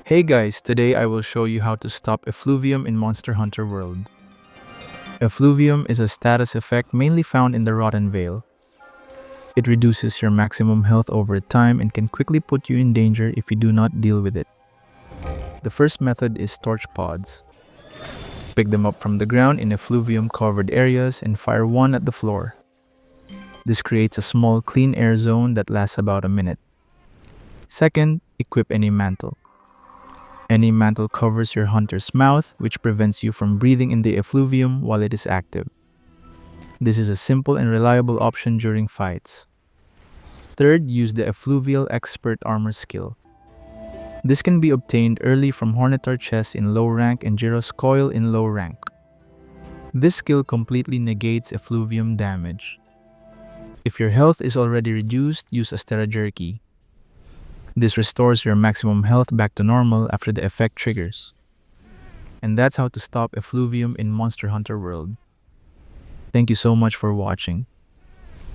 Hey guys, today I will show you how to stop effluvium in Monster Hunter World. Effluvium is a status effect mainly found in the Rotten Vale. It reduces your maximum health over time and can quickly put you in danger if you do not deal with it. The first method is torch pods. Pick them up from the ground in effluvium covered areas and fire one at the floor. This creates a small clean air zone that lasts about a minute. Second, equip any mantle. Any mantle covers your hunter's mouth, which prevents you from breathing in the effluvium while it is active. This is a simple and reliable option during fights. Third, use the Effluvial Expert Armor skill. This can be obtained early from Hornetar Chess in low rank and Gyros Coil in low rank. This skill completely negates effluvium damage. If your health is already reduced, use Astera Jerky. This restores your maximum health back to normal after the effect triggers. And that's how to stop effluvium in Monster Hunter World. Thank you so much for watching.